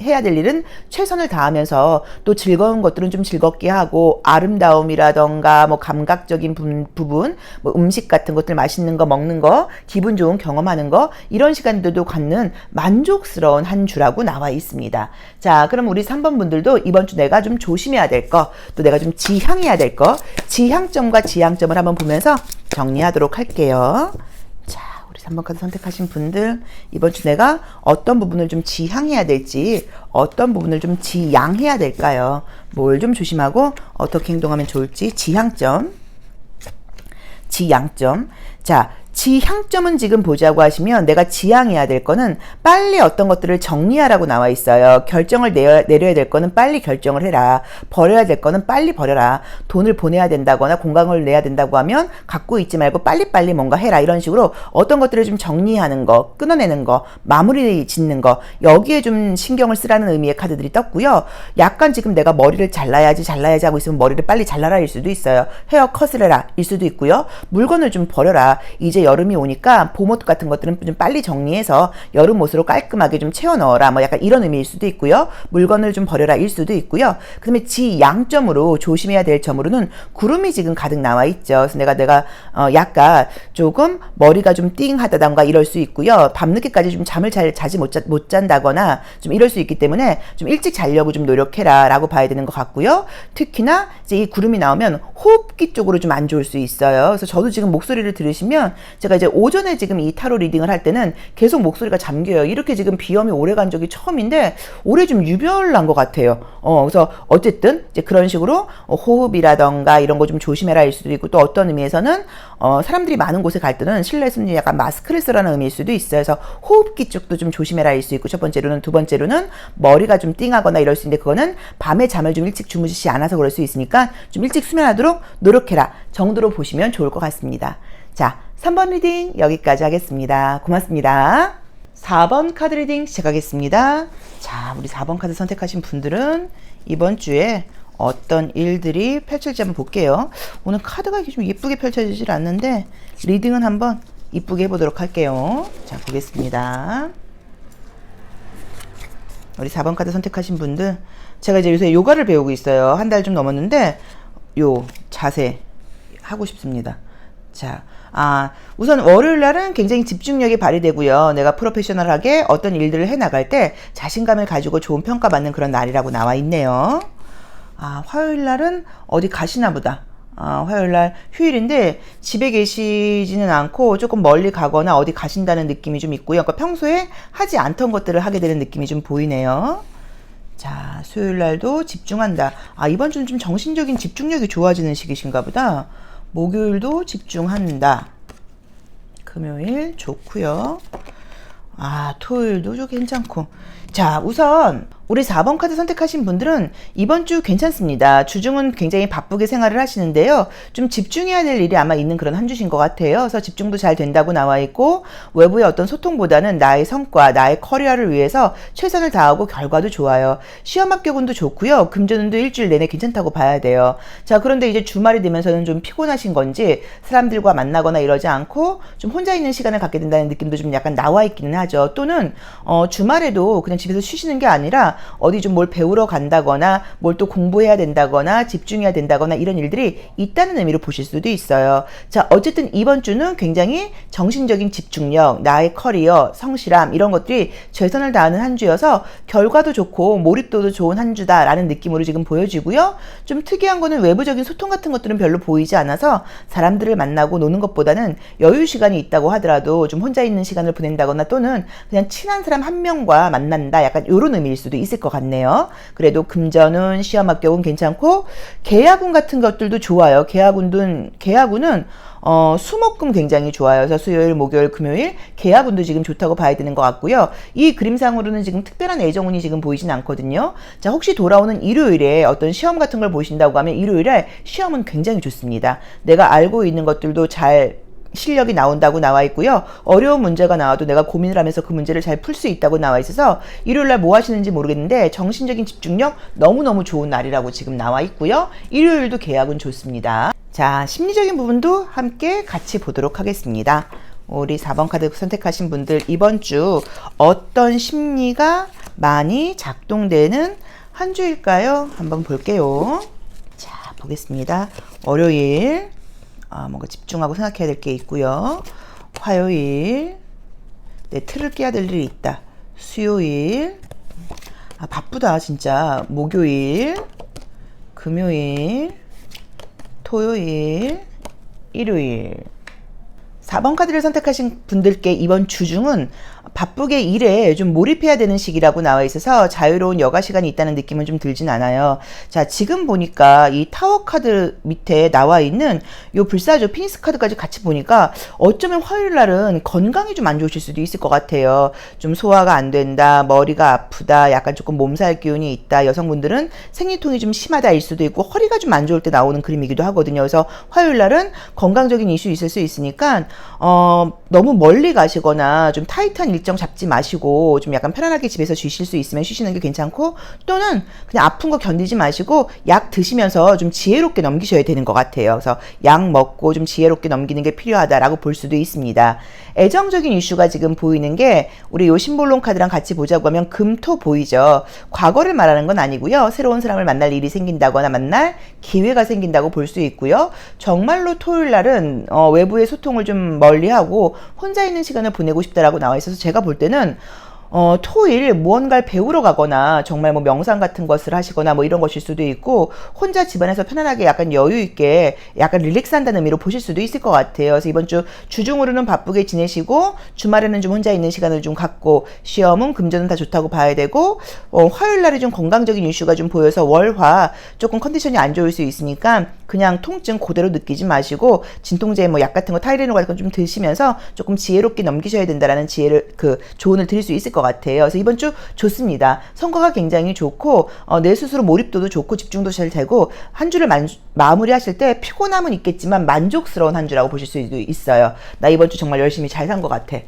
해야 될 일은 최선을 다하면서 또 즐거운 것들은 좀 즐겁게 하고 아름다움이라던가 뭐 감각적인 부분, 뭐 음식 같은 것들 맛있는 거 먹는 거, 기분 좋은 경험하는 거 이런 시간들도 갖는 만족스러운 한 주라고 나와 있습니다. 자, 그럼 우리 3번 분들도 이번 주 내가 좀 조심해야 될 거, 또 내가 좀 지향해야 될 거, 지향점과 지향점을 한번 보면서 정리하도록 할게요. 자, 우리 3번 카드 선택하신 분들 이번 주 내가 어떤 부분을 좀 지향해야 될지 어떤 부분을 좀 지양해야 될까요? 뭘 좀 조심하고 어떻게 행동하면 좋을지 지향점, 지양점. 자, 지향점은 지금 보자고 하시면 내가 지향해야 될 거는 빨리 어떤 것들을 정리하라고 나와 있어요. 결정을 내려야 될 거는 빨리 결정을 해라. 버려야 될 거는 빨리 버려라. 돈을 보내야 된다거나 공간을 내야 된다고 하면 갖고 있지 말고 빨리빨리 뭔가 해라. 이런 식으로 어떤 것들을 좀 정리하는 거, 끊어내는 거, 마무리 짓는 거, 여기에 좀 신경을 쓰라는 의미의 카드들이 떴고요. 약간 지금 내가 머리를 잘라야지 하고 있으면 머리를 빨리 잘라라 일 수도 있어요. 헤어 컷을 해라 일 수도 있고요. 물건을 좀 버려라. 이제 여름이 오니까 봄옷 같은 것들은 좀 빨리 정리해서 여름 옷으로 깔끔하게 좀 채워 넣어라. 뭐 약간 이런 의미일 수도 있고요. 물건을 좀 버려라 일 수도 있고요. 그 다음에 지양점으로 조심해야 될 점으로는 구름이 지금 가득 나와 있죠. 그래서 내가 약간 조금 머리가 좀 띵하다던가 이럴 수 있고요. 밤늦게까지 좀 잠을 잘 자지 못 잔다거나 좀 이럴 수 있기 때문에 좀 일찍 자려고 좀 노력해라 라고 봐야 되는 것 같고요. 특히나 이제 이 구름이 나오면 호흡기 쪽으로 좀 안 좋을 수 있어요. 그래서 저도 지금 목소리를 들으시면 제가 이제 오전에 지금 이 타로 리딩을 할 때는 계속 목소리가 잠겨요. 이렇게 지금 비염이 오래 간 적이 처음인데 올해 좀 유별난 것 같아요. 그래서 어쨌든 이제 그런 식으로 호흡이라던가 이런 거 좀 조심해라 일 수도 있고 또 어떤 의미에서는 사람들이 많은 곳에 갈 때는 실내에서는 약간 마스크를 쓰라는 의미일 수도 있어요. 그래서 호흡기 쪽도 좀 조심해라 일 수 있고 첫 번째로는 두 번째로는 머리가 좀 띵하거나 이럴 수 있는데 그거는 밤에 잠을 좀 일찍 주무시지 않아서 그럴 수 있으니까 좀 일찍 수면하도록 노력해라 정도로 보시면 좋을 것 같습니다. 자, 3번 리딩 여기까지 하겠습니다. 고맙습니다. 4번 카드 리딩 시작하겠습니다. 자, 우리 4번 카드 선택하신 분들은 이번 주에 어떤 일들이 펼쳐질지 한번 볼게요. 오늘 카드가 좀 예쁘게 펼쳐지질 않는데 리딩은 한번 이쁘게 해보도록 할게요. 자, 보겠습니다. 우리 4번 카드 선택하신 분들, 제가 이제 요새 요가를 배우고 있어요. 한 달 좀 넘었는데 요 자세 하고 싶습니다. 자, 우선 월요일 날은 굉장히 집중력이 발휘되고요. 내가 프로페셔널하게 어떤 일들을 해나갈 때 자신감을 가지고 좋은 평가받는 그런 날이라고 나와 있네요. 화요일 날은 어디 가시나 보다. 화요일 날 휴일인데 집에 계시지는 않고 조금 멀리 가거나 어디 가신다는 느낌이 좀 있고요. 그러니까 평소에 하지 않던 것들을 하게 되는 느낌이 좀 보이네요. 자, 수요일 날도 집중한다. 이번 주는 좀 정신적인 집중력이 좋아지는 시기신가 보다. 목요일도 집중한다. 금요일 좋고요. 토요일도 좀 괜찮고. 자, 우선 우리 4번 카드 선택하신 분들은 이번 주 괜찮습니다. 주중은 굉장히 바쁘게 생활을 하시는데요. 좀 집중해야 될 일이 아마 있는 그런 한 주신 것 같아요. 그래서 집중도 잘 된다고 나와 있고 외부의 어떤 소통보다는 나의 성과, 나의 커리어를 위해서 최선을 다하고 결과도 좋아요. 시험 합격운도 좋고요. 금전운도 일주일 내내 괜찮다고 봐야 돼요. 자, 그런데 이제 주말이 되면서는 좀 피곤하신 건지 사람들과 만나거나 이러지 않고 좀 혼자 있는 시간을 갖게 된다는 느낌도 좀 약간 나와 있기는 하죠. 또는 주말에도 그냥 집에서 쉬시는 게 아니라 어디 좀 뭘 배우러 간다거나 뭘 또 공부해야 된다거나 집중해야 된다거나 이런 일들이 있다는 의미로 보실 수도 있어요. 자, 어쨌든 이번 주는 굉장히 정신적인 집중력, 나의 커리어, 성실함 이런 것들이 최선을 다하는 한 주여서 결과도 좋고 몰입도도 좋은 한 주다라는 느낌으로 지금 보여지고요. 좀 특이한 거는 외부적인 소통 같은 것들은 별로 보이지 않아서 사람들을 만나고 노는 것보다는 여유 시간이 있다고 하더라도 좀 혼자 있는 시간을 보낸다거나 또는 그냥 친한 사람 한 명과 만난다 약간 이런 의미일 수도 있을 것 같네요. 그래도 금전운, 시험 합격은 괜찮고 계약운 같은 것들도 좋아요. 계약운은 수목금 굉장히 좋아요. 그래서 수요일, 목요일, 금요일 계약운도 지금 좋다고 봐야 되는 것 같고요. 이 그림상으로는 지금 특별한 애정운이 지금 보이진 않거든요. 자, 혹시 돌아오는 일요일에 어떤 시험 같은 걸 보신다고 하면 일요일에 시험은 굉장히 좋습니다. 내가 알고 있는 것들도 잘 실력이 나온다고 나와 있고요. 어려운 문제가 나와도 내가 고민을 하면서 그 문제를 잘 풀 수 있다고 나와 있어서 일요일날 뭐 하시는지 모르겠는데 정신적인 집중력 너무너무 좋은 날이라고 지금 나와 있고요. 일요일도 계약은 좋습니다. 자, 심리적인 부분도 함께 같이 보도록 하겠습니다. 우리 4번 카드 선택하신 분들 이번 주 어떤 심리가 많이 작동되는 한 주일까요? 한번 볼게요. 자, 보겠습니다. 월요일 뭔가 집중하고 생각해야 될 게 있고요. 화요일 내 틀을 깨야 될 일이 있다. 수요일 바쁘다 진짜. 목요일, 금요일, 토요일, 일요일. 4번 카드를 선택하신 분들께 이번 주중은 바쁘게 일에 좀 몰입해야 되는 시기라고 나와 있어서 자유로운 여가 시간이 있다는 느낌은 좀 들진 않아요. 자, 지금 보니까 이 타워 카드 밑에 나와 있는 요 불사조 피니스 카드까지 같이 보니까 어쩌면 화요일 날은 건강이 좀 안 좋으실 수도 있을 것 같아요. 좀 소화가 안 된다, 머리가 아프다, 약간 조금 몸살 기운이 있다, 여성분들은 생리통이 좀 심하다일 수도 있고 허리가 좀 안 좋을 때 나오는 그림이기도 하거든요. 그래서 화요일 날은 건강적인 이슈 있을 수 있으니까 너무 멀리 가시거나 좀 타이트한 일정 잡지 마시고 좀 약간 편안하게 집에서 쉬실 수 있으면 쉬시는 게 괜찮고, 또는 그냥 아픈 거 견디지 마시고 약 드시면서 좀 지혜롭게 넘기셔야 되는 것 같아요. 그래서 약 먹고 좀 지혜롭게 넘기는 게 필요하다라고 볼 수도 있습니다. 애정적인 이슈가 지금 보이는 게 우리 요 심볼론 카드랑 같이 보자고 하면 금토 보이죠. 과거를 말하는 건 아니고요. 새로운 사람을 만날 일이 생긴다거나 만날 기회가 생긴다고 볼 수 있고요. 정말로 토요일 날은 외부의 소통을 좀 멀리하고 혼자 있는 시간을 보내고 싶다라고 나와 있어서 제가 볼 때는 토일 무언가를 배우러 가거나 정말 뭐 명상 같은 것을 하시거나 뭐 이런 것일 수도 있고, 혼자 집안에서 편안하게 약간 여유 있게 약간 릴렉스 한다는 의미로 보실 수도 있을 것 같아요. 그래서 이번 주 주중으로는 바쁘게 지내시고 주말에는 좀 혼자 있는 시간을 좀 갖고, 시험은 금전은 다 좋다고 봐야 되고, 화요일 날이 좀 건강적인 이슈가 좀 보여서 월화 조금 컨디션이 안 좋을 수 있으니까 그냥 통증 그대로 느끼지 마시고 진통제 뭐 약 같은 거 타이레놀 같은 거 좀 드시면서 조금 지혜롭게 넘기셔야 된다라는 지혜를 조언을 드릴 수 있을 것 같아요. 그래서 이번 주 좋습니다. 성과가 굉장히 좋고 내 스스로 몰입도도 좋고 집중도 잘 되고, 한 주를 마무리하실 때 피곤함은 있겠지만 만족스러운 한 주라고 보실 수도 있어요. 나 이번 주 정말 열심히 잘 산 것 같아.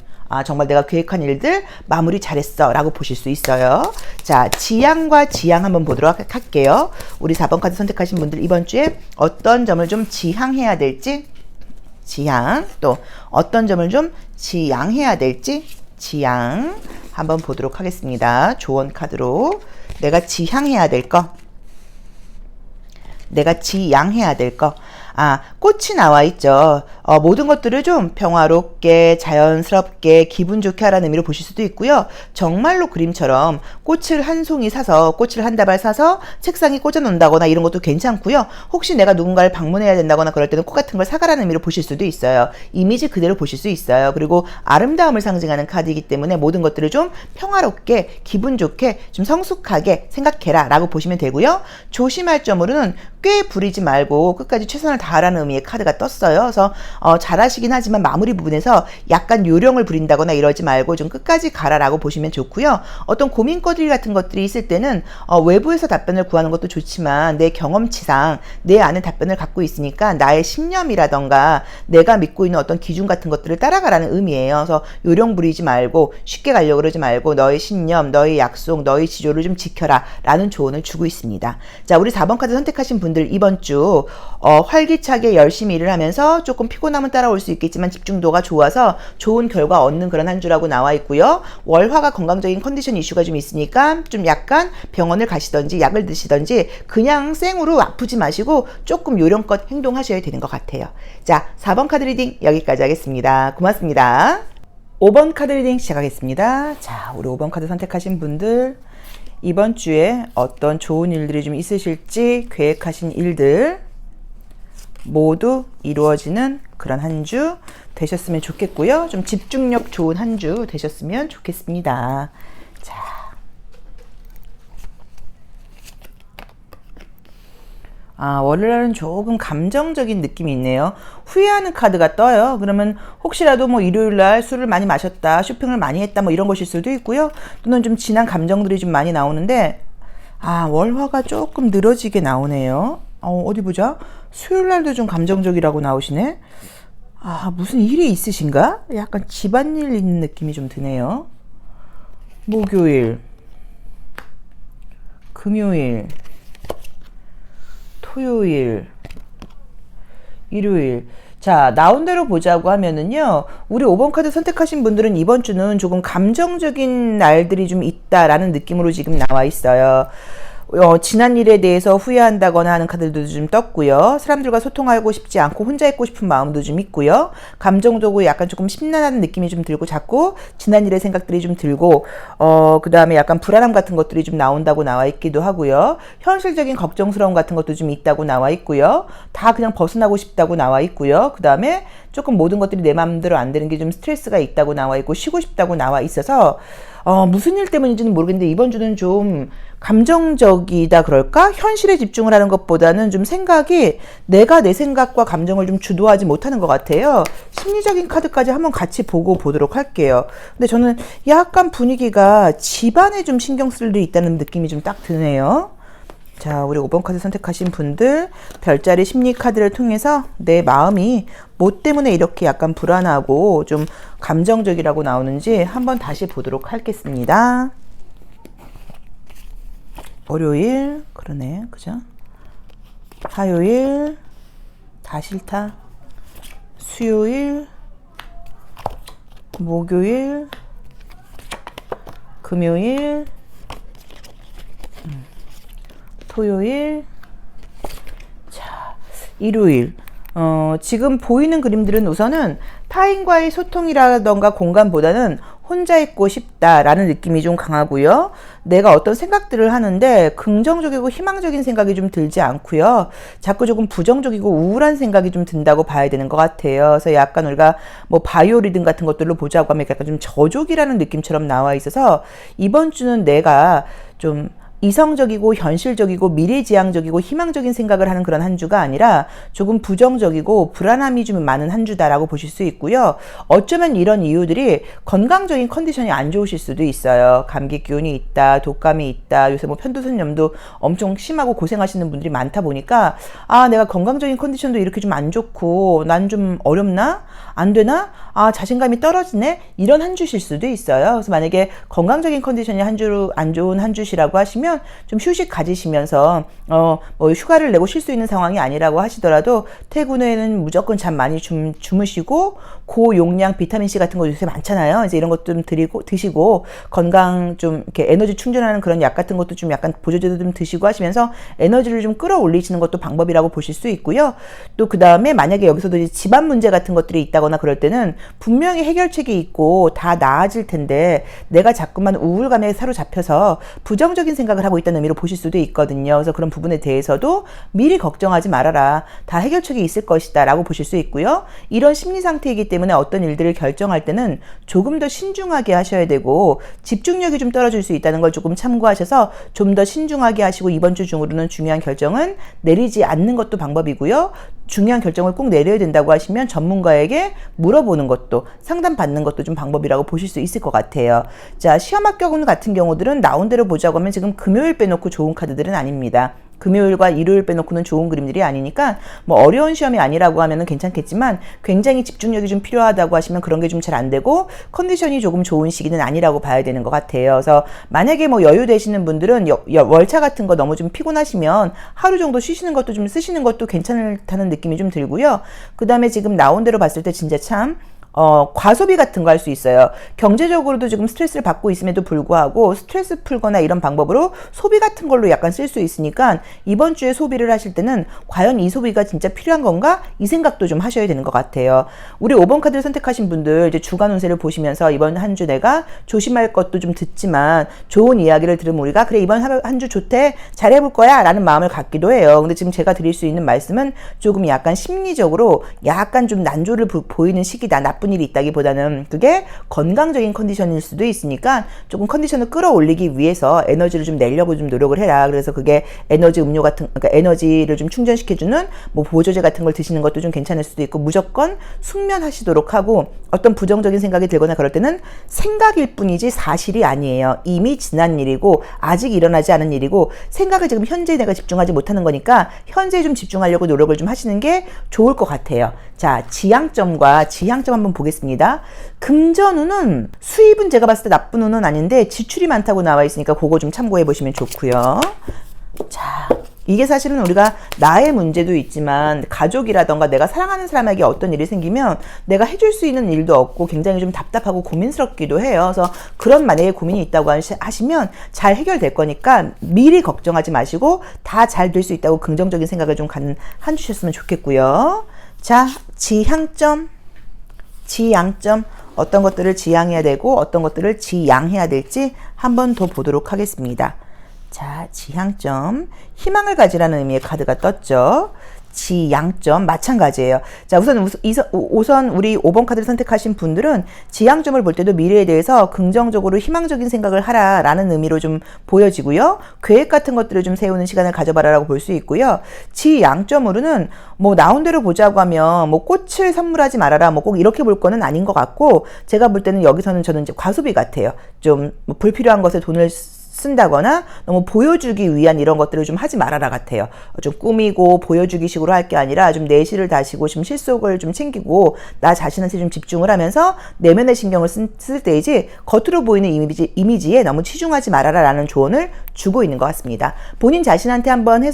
정말 내가 계획한 일들 마무리 잘했어 라고 보실 수 있어요. 자, 지양과 지향 한번 보도록 할게요. 우리 4번 카드 선택하신 분들 이번 주에 어떤 점을 좀 지향해야 될지, 지향, 또 어떤 점을 좀 지양해야 될지, 지향 한번 보도록 하겠습니다. 조언 카드로 내가 지향해야 될 거, 내가 지양해야 될 거. 꽃이 나와 있죠. 모든 것들을 좀 평화롭게 자연스럽게 기분 좋게 하라는 의미로 보실 수도 있고요. 정말로 그림처럼 꽃을 한 송이 사서, 꽃을 한 다발 사서 책상에 꽂아 놓는다거나 이런 것도 괜찮고요. 혹시 내가 누군가를 방문해야 된다거나 그럴 때는 꽃 같은 걸 사가라는 의미로 보실 수도 있어요. 이미지 그대로 보실 수 있어요. 그리고 아름다움을 상징하는 카드이기 때문에 모든 것들을 좀 평화롭게 기분 좋게 좀 성숙하게 생각해라 라고 보시면 되고요. 조심할 점으로는 꽤 부리지 말고 끝까지 최선을 다하라는 의미의 카드가 떴어요. 그래서 잘하시긴 하지만 마무리 부분에서 약간 요령을 부린다거나 이러지 말고 좀 끝까지 가라라고 보시면 좋고요. 어떤 고민거리 같은 것들이 있을 때는 외부에서 답변을 구하는 것도 좋지만 내 경험치상 내 안에 답변을 갖고 있으니까 나의 신념이라던가 내가 믿고 있는 어떤 기준 같은 것들을 따라가라는 의미예요. 그래서 요령 부리지 말고 쉽게 가려고 그러지 말고 너의 신념, 너의 약속, 너의 지조를 좀 지켜라 라는 조언을 주고 있습니다. 자, 우리 4번 카드 선택하신 분들 이번 주 활기차게 열심히 일을 하면서 조금 피곤함은 따라올 수 있겠지만 집중도가 좋아서 좋은 결과 얻는 그런 한 주라고 나와 있고요. 월화가 건강적인 컨디션 이슈가 좀 있으니까 좀 약간 병원을 가시던지 약을 드시던지 그냥 생으로 아프지 마시고 조금 요령껏 행동하셔야 되는 것 같아요. 자, 4번 카드 리딩 여기까지 하겠습니다. 고맙습니다. 5번 카드 리딩 시작하겠습니다. 자, 우리 5번 카드 선택하신 분들 이번 주에 어떤 좋은 일들이 좀 있으실지, 계획하신 일들 모두 이루어지는 그런 한 주 되셨으면 좋겠고요. 좀 집중력 좋은 한 주 되셨으면 좋겠습니다. 자, 월요일은 조금 감정적인 느낌이 있네요. 후회하는 카드가 떠요. 그러면 혹시라도 뭐 일요일날 술을 많이 마셨다, 쇼핑을 많이 했다 뭐 이런 것일 수도 있고요. 또는 좀 진한 감정들이 좀 많이 나오는데 월화가 조금 늘어지게 나오네요. 어디 보자. 수요일날도 좀 감정적이라고 나오시네. 무슨 일이 있으신가? 약간 집안일 있는 느낌이 좀 드네요. 목요일, 금요일, 토요일, 일요일. 자, 나온 대로 보자고 하면은요, 우리 5번 카드 선택하신 분들은 이번 주는 조금 감정적인 날들이 좀 있다라는 느낌으로 지금 나와 있어요. 지난 일에 대해서 후회한다거나 하는 카드들도 좀 떴고요. 사람들과 소통하고 싶지 않고 혼자 있고 싶은 마음도 좀 있고요. 감정적으로 약간 조금 심란한 느낌이 좀 들고 자꾸 지난 일의 생각들이 좀 들고 그 다음에 약간 불안함 같은 것들이 좀 나온다고 나와 있기도 하고요. 현실적인 걱정스러움 같은 것도 좀 있다고 나와 있고요. 다 그냥 벗어나고 싶다고 나와 있고요. 그 다음에 조금 모든 것들이 내 마음대로 안 되는 게 좀 스트레스가 있다고 나와 있고 쉬고 싶다고 나와 있어서 무슨 일 때문인지는 모르겠는데 이번 주는 좀 감정적이다 그럴까? 현실에 집중을 하는 것보다는 좀 생각이 내가 내 생각과 감정을 좀 주도하지 못하는 것 같아요. 심리적인 카드까지 한번 같이 보도록 할게요. 근데 저는 약간 분위기가 집안에 좀 신경 쓸 일이 있다는 느낌이 좀 딱 드네요. 자, 우리 5번 카드 선택하신 분들 별자리 심리 카드를 통해서 내 마음이 뭐 때문에 이렇게 약간 불안하고 좀 감정적이라고 나오는지 한번 다시 보도록 하겠습니다. 월요일, 그러네, 그죠? 화요일, 다 싫다. 수요일, 목요일, 금요일, 토요일, 자, 일요일. 지금 보이는 그림들은 우선은 타인과의 소통이라던가 공간보다는 혼자 있고 싶다라는 느낌이 좀 강하고요. 내가 어떤 생각들을 하는데 긍정적이고 희망적인 생각이 좀 들지 않고요. 자꾸 조금 부정적이고 우울한 생각이 좀 든다고 봐야 되는 것 같아요. 그래서 약간 우리가 뭐 바이오 리듬 같은 것들로 보자고 하면 약간 좀 저족이라는 느낌처럼 나와 있어서 이번 주는 내가 좀 이성적이고 현실적이고 미래지향적이고 희망적인 생각을 하는 그런 한 주가 아니라 조금 부정적이고 불안함이 좀 많은 한 주다라고 보실 수 있고요. 어쩌면 이런 이유들이 건강적인 컨디션이 안 좋으실 수도 있어요. 감기 기운이 있다, 독감이 있다, 요새 뭐 편도선염도 엄청 심하고 고생하시는 분들이 많다 보니까 내가 건강적인 컨디션도 이렇게 좀 안 좋고 난 좀 어렵나? 안 되나? 자신감이 떨어지네? 이런 한 주실 수도 있어요. 그래서 만약에 건강적인 컨디션이 안 좋은 한 주시라고 하시면 좀 휴식 가지시면서 뭐 휴가를 내고 쉴 수 있는 상황이 아니라고 하시더라도 퇴근 후에는 무조건 잠 많이 주무시고 고용량 비타민C 같은 거 요새 많잖아요. 이제 이런 것 좀 드시고 건강 좀 이렇게 에너지 충전하는 그런 약 같은 것도 좀 약간 보조제도 좀 드시고 하시면서 에너지를 좀 끌어올리시는 것도 방법이라고 보실 수 있고요. 또 그 다음에 만약에 여기서도 이제 집안 문제 같은 것들이 있다거나 그럴 때는 분명히 해결책이 있고 다 나아질 텐데 내가 자꾸만 우울감에 사로잡혀서 부정적인 생각을 하고 있다는 의미로 보실 수도 있거든요. 그래서 그런 부분에 대해서도 미리 걱정하지 말아라. 다 해결책이 있을 것이다 라고 보실 수 있고요. 이런 심리 상태이기 때문에 어떤 일들을 결정할 때는 조금 더 신중하게 하셔야 되고 집중력이 좀 떨어질 수 있다는 걸 조금 참고하셔서 좀 더 신중하게 하시고 이번 주 중으로는 중요한 결정은 내리지 않는 것도 방법이고요. 중요한 결정을 꼭 내려야 된다고 하시면 전문가에게 물어보는 것도 상담받는 것도 좀 방법이라고 보실 수 있을 것 같아요. 자, 시험 합격 같은 경우들은 나온 대로 보자고 하면 지금 금요일 빼놓고 좋은 카드들은 아닙니다. 금요일과 일요일 빼놓고는 좋은 그림들이 아니니까 뭐 어려운 시험이 아니라고 하면은 괜찮겠지만 굉장히 집중력이 좀 필요하다고 하시면 그런 게 좀 잘 안 되고 컨디션이 조금 좋은 시기는 아니라고 봐야 되는 것 같아요. 그래서 만약에 뭐 여유 되시는 분들은 월차 같은 거 너무 좀 피곤하시면 하루 정도 쉬시는 것도 좀 쓰시는 것도 괜찮다는 느낌이 좀 들고요. 그 다음에 지금 나온 대로 봤을 때 진짜 참 과소비 같은 거 할 수 있어요. 경제적으로도 지금 스트레스를 받고 있음에도 불구하고 스트레스 풀거나 이런 방법으로 소비 같은 걸로 약간 쓸 수 있으니까 이번 주에 소비를 하실 때는 과연 이 소비가 진짜 필요한 건가? 이 생각도 좀 하셔야 되는 것 같아요. 우리 5번 카드를 선택하신 분들 이제 주간 운세를 보시면서 이번 한 주 내가 조심할 것도 좀 듣지만 좋은 이야기를 들으면 우리가 그래 이번 한 주 좋대 잘해볼 거야 라는 마음을 갖기도 해요. 근데 지금 제가 드릴 수 있는 말씀은 조금 약간 심리적으로 약간 좀 난조를 보이는 시기다. 나쁜 일이 있다기보다는 그게 건강적인 컨디션일 수도 있으니까 조금 컨디션을 끌어올리기 위해서 에너지를 좀 내려고 좀 노력을 해라. 그래서 그게 에너지 음료 같은, 그러니까 에너지를 좀 충전시켜주는 뭐 보조제 같은 걸 드시는 것도 좀 괜찮을 수도 있고 무조건 숙면하시도록 하고 어떤 부정적인 생각이 들거나 그럴 때는 생각일 뿐이지 사실이 아니에요. 이미 지난 일이고 아직 일어나지 않은 일이고 생각을 지금 현재에 내가 집중하지 못하는 거니까 현재에 좀 집중하려고 노력을 좀 하시는 게 좋을 것 같아요. 자, 지향점과 지향점 한번 보겠습니다. 금전운은 수입은 제가 봤을 때 나쁜 운은 아닌데 지출이 많다고 나와 있으니까 그거 좀 참고해 보시면 좋고요. 자, 이게 사실은 우리가 나의 문제도 있지만 가족이라던가 내가 사랑하는 사람에게 어떤 일이 생기면 내가 해줄 수 있는 일도 없고 굉장히 좀 답답하고 고민스럽기도 해요. 그래서 그런 만약에 고민이 있다고 하시면 잘 해결될 거니까 미리 걱정하지 마시고 다 잘 될 수 있다고 긍정적인 생각을 좀 갖는 한 주셨으면 좋겠고요. 자, 지향점, 지향점 어떤 것들을 지향해야 되고 어떤 것들을 지양해야 될지 한 번 더 보도록 하겠습니다. 자, 지향점 희망을 가지라는 의미의 카드가 떴죠. 지양점 마찬가지예요. 자, 우선 우리 5번 카드를 선택하신 분들은 지양점을 볼 때도 미래에 대해서 긍정적으로 희망적인 생각을 하라라는 의미로 좀 보여지고요. 계획 같은 것들을 좀 세우는 시간을 가져봐라라고 볼 수 있고요. 지양점으로는 뭐 나온 대로 보자고 하면 뭐 꽃을 선물하지 말아라 뭐 꼭 이렇게 볼 거는 아닌 것 같고, 제가 볼 때는 여기서는 저는 이제 과소비 같아요. 좀 뭐 불필요한 것에 돈을 쓴다거나 너무 보여주기 위한 이런 것들을 좀 하지 말아라 같아요. 좀 꾸미고 보여주기 식으로 할 게 아니라 좀 내실을 다지고 좀 실속을 좀 챙기고 나 자신한테 좀 집중을 하면서 내면의 신경을 쓸 때이지 겉으로 보이는 이미지에 너무 치중하지 말아라 라는 조언을 주고 있는 것 같습니다. 본인 자신한테 한번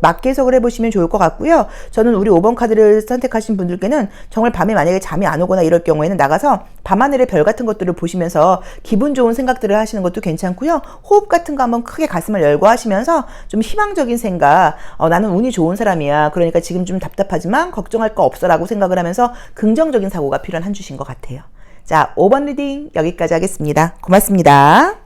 맞게 해석을 해보시면 좋을 것 같고요. 저는 우리 5번 카드를 선택하신 분들께는 정말 밤에 만약에 잠이 안 오거나 이럴 경우에는 나가서 밤하늘의 별 같은 것들을 보시면서 기분 좋은 생각들을 하시는 것도 괜찮고요. 호흡 같은 거 한번 크게 가슴을 열고 하시면서 좀 희망적인 생각, 나는 운이 좋은 사람이야. 그러니까 지금 좀 답답하지만 걱정할 거 없어 라고 생각을 하면서 긍정적인 사고가 필요한 한 주신 것 같아요. 자, 5번 리딩 여기까지 하겠습니다. 고맙습니다.